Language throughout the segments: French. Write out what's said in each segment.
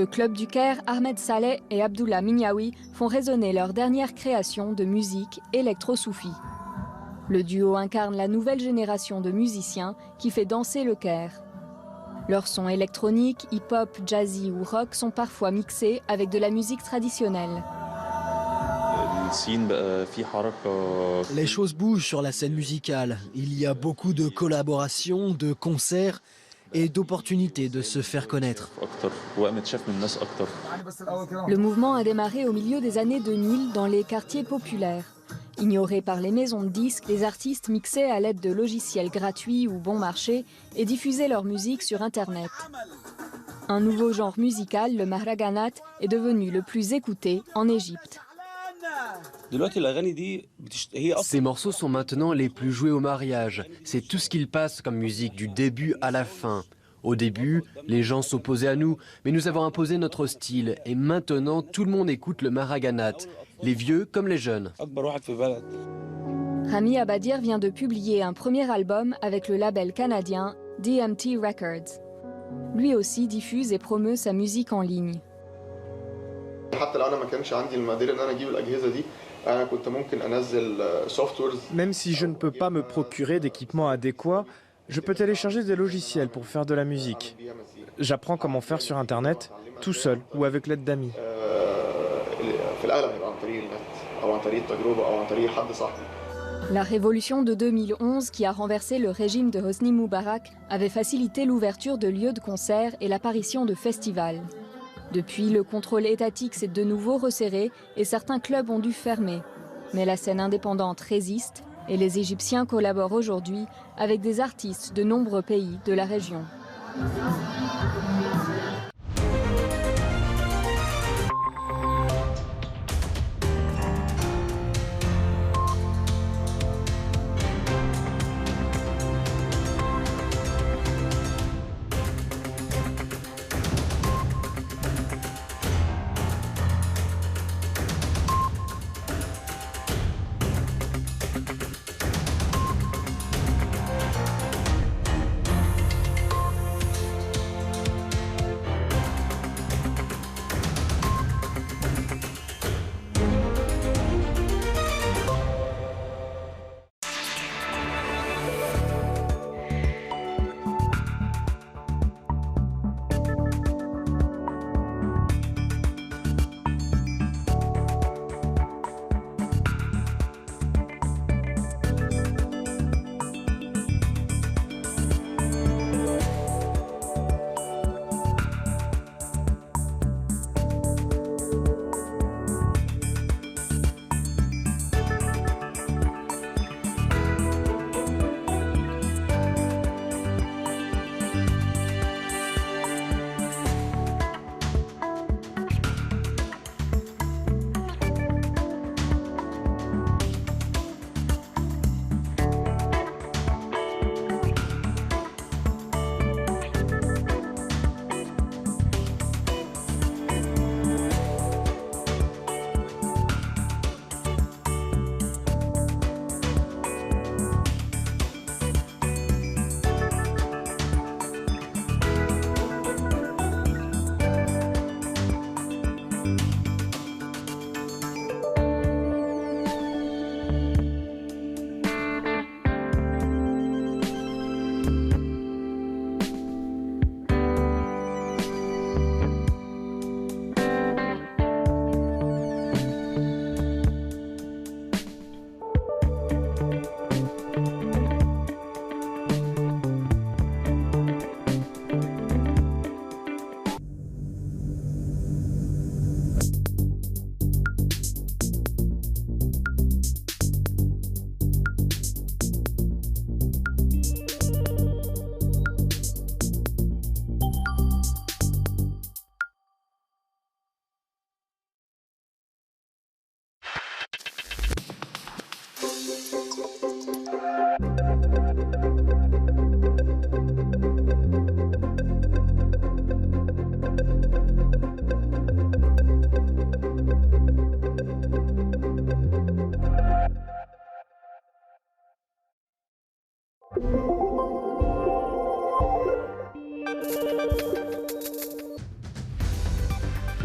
Le club du Caire, Ahmed Saleh et Abdullah Minyawi font résonner leur dernière création de musique électro-soufie. Le duo incarne la nouvelle génération de musiciens qui fait danser le Caire. Leurs sons électroniques, hip-hop, jazzy ou rock sont parfois mixés avec de la musique traditionnelle. Les choses bougent sur la scène musicale. Il y a beaucoup de collaborations, de concerts et d'opportunités de se faire connaître. Le mouvement a démarré au milieu des années 2000 dans les quartiers populaires. Ignorés par les maisons de disques, les artistes mixaient à l'aide de logiciels gratuits ou bon marché et diffusaient leur musique sur Internet. Un nouveau genre musical, le mahraganat, est devenu le plus écouté en Égypte. Ces morceaux sont maintenant les plus joués au mariage. C'est tout ce qu'ils passent comme musique du début à la fin. Au début, les gens s'opposaient à nous, mais nous avons imposé notre style. Et maintenant, tout le monde écoute le mahraganat, les vieux comme les jeunes. Rami Abadir vient de publier un premier album avec le label canadien DMT Records. Lui aussi diffuse et promeut sa musique en ligne. Même si je ne peux pas me procurer d'équipement adéquat, je peux télécharger des logiciels pour faire de la musique. J'apprends comment faire sur Internet, tout seul ou avec l'aide d'amis. La révolution de 2011, qui a renversé le régime de Hosni Moubarak, avait facilité l'ouverture de lieux de concert et l'apparition de festivals. Depuis, le contrôle étatique s'est de nouveau resserré et certains clubs ont dû fermer. Mais la scène indépendante résiste et les Égyptiens collaborent aujourd'hui avec des artistes de nombreux pays de la région.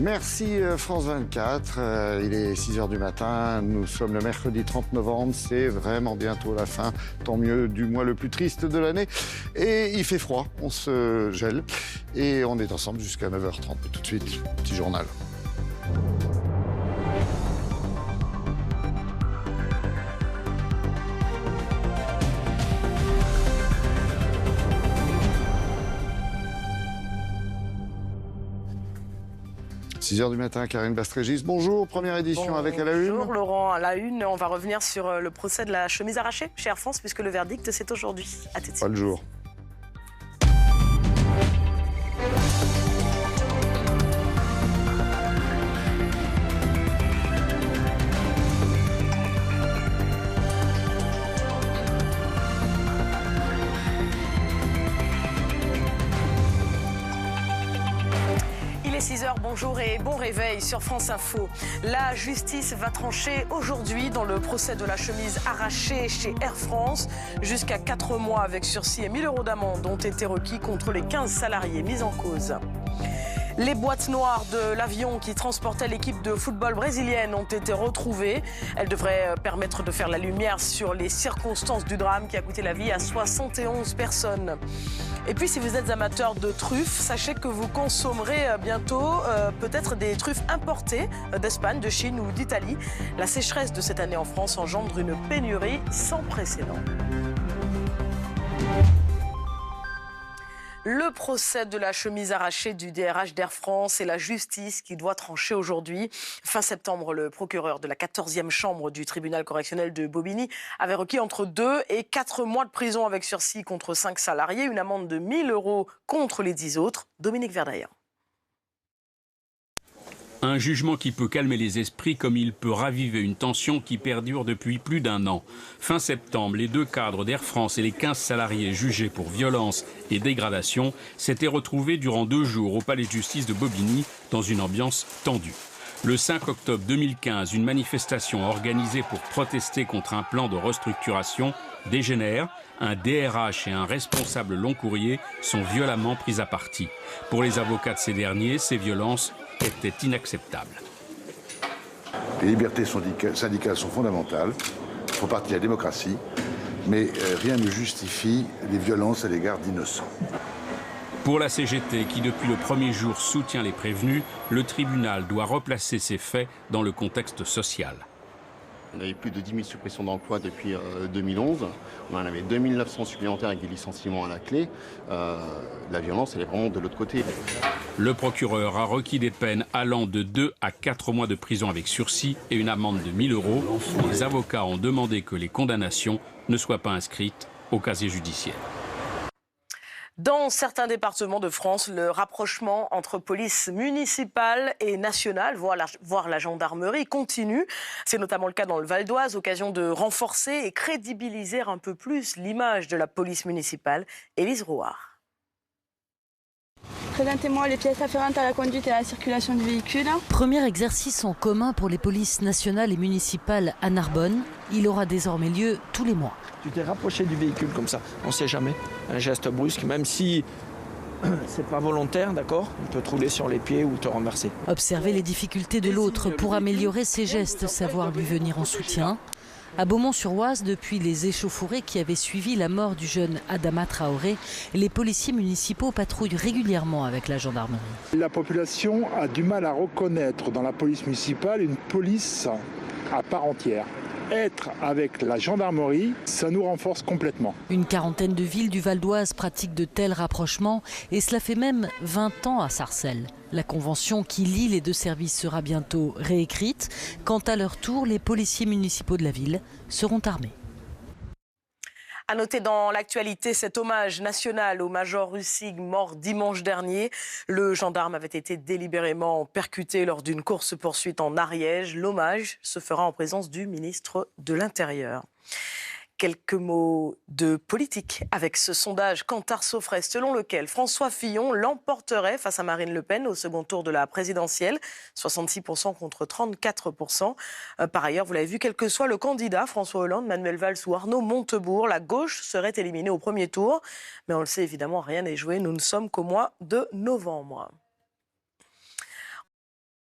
Merci France 24, il est 6h du matin, nous sommes le mercredi 30 novembre, c'est vraiment bientôt la fin, tant mieux du mois le plus triste de l'année. Et il fait froid, on se gèle et on est ensemble jusqu'à 9h30. Tout de suite, petit journal. « 6h du matin, Karine Bastrégis. Bonjour, première édition avec à la une. Bonjour Laurent, à la une, on va revenir sur le procès de la chemise arrachée chez Air France puisque le verdict c'est aujourd'hui. À tout de suite. Pas le jour. Il est 6h, bonjour et bon réveil sur France Info. La justice va trancher aujourd'hui dans le procès de la chemise arrachée chez Air France. Jusqu'à 4 mois avec sursis et 1 000 € d'amende ont été requis contre les 15 salariés mis en cause. Les boîtes noires de l'avion qui transportait l'équipe de football brésilienne ont été retrouvées. Elles devraient permettre de faire la lumière sur les circonstances du drame qui a coûté la vie à 71 personnes. Et puis si vous êtes amateur de truffes, sachez que vous consommerez bientôt peut-être des truffes importées d'Espagne, de Chine ou d'Italie. La sécheresse de cette année en France engendre une pénurie sans précédent. Le procès de la chemise arrachée du DRH d'Air France et la justice qui doit trancher aujourd'hui. Fin septembre, le procureur de la 14e chambre du tribunal correctionnel de Bobigny avait requis entre 2 et 4 mois de prison avec sursis contre 5 salariés, une amende de 1 000 € contre les 10 autres. Dominique Verdaillan. Un jugement qui peut calmer les esprits comme il peut raviver une tension qui perdure depuis plus d'1 an. Fin septembre, les 2 cadres d'Air France et les 15 salariés jugés pour violence et dégradation s'étaient retrouvés durant 2 jours au palais de justice de Bobigny dans une ambiance tendue. Le 5 octobre 2015, une manifestation organisée pour protester contre un plan de restructuration dégénère. Un DRH et un responsable long courrier sont violemment pris à partie. Pour les avocats de ces derniers, ces violences étaient inacceptables. Les libertés syndicales sont fondamentales, font partie de la démocratie, mais rien ne justifie les violences à l'égard d'innocents. Pour la CGT, qui depuis le premier jour soutient les prévenus, le tribunal doit replacer ces faits dans le contexte social. On avait plus de 10 000 suppressions d'emplois depuis 2011. On en avait 2 900 supplémentaires avec des licenciements à la clé. La violence, elle est vraiment de l'autre côté. Le procureur a requis des peines allant de 2 à 4 mois de prison avec sursis et une amende de 1 000 €. Les avocats ont demandé que les condamnations ne soient pas inscrites au casier judiciaire. Dans certains départements de France, le rapprochement entre police municipale et nationale, voire la gendarmerie, continue. C'est notamment le cas dans le Val d'Oise, occasion de renforcer et crédibiliser un peu plus l'image de la police municipale. Élise Rouard. Présentez-moi les pièces afférentes à la conduite et à la circulation du véhicule. Premier exercice en commun pour les polices nationales et municipales à Narbonne. Il aura désormais lieu tous les mois. Tu t'es rapproché du véhicule comme ça, on ne sait jamais. Un geste brusque, même si c'est pas volontaire, d'accord, on peut te rouler sur les pieds ou te renverser. Observer les difficultés de l'autre pour améliorer ses gestes, savoir lui venir en soutien. À Beaumont-sur-Oise, depuis les échauffourées qui avaient suivi la mort du jeune Adama Traoré, les policiers municipaux patrouillent régulièrement avec la gendarmerie. La population a du mal à reconnaître dans la police municipale une police à part entière. Être avec la gendarmerie, ça nous renforce complètement. Une quarantaine de villes du Val d'Oise pratiquent de tels rapprochements et cela fait même 20 ans à Sarcelles. La convention qui lie les 2 services sera bientôt réécrite. Quant à leur tour, les policiers municipaux de la ville seront armés. À noter dans l'actualité cet hommage national au major Russig, mort dimanche dernier. Le gendarme avait été délibérément percuté lors d'une course-poursuite en Ariège. L'hommage se fera en présence du ministre de l'Intérieur. Quelques mots de politique avec ce sondage Kantar-Sofres selon lequel François Fillon l'emporterait face à Marine Le Pen au second tour de la présidentielle, 66% contre 34%. Par ailleurs, vous l'avez vu, quel que soit le candidat, François Hollande, Manuel Valls ou Arnaud Montebourg, la gauche serait éliminée au premier tour. Mais on le sait évidemment, rien n'est joué, nous ne sommes qu'au mois de novembre.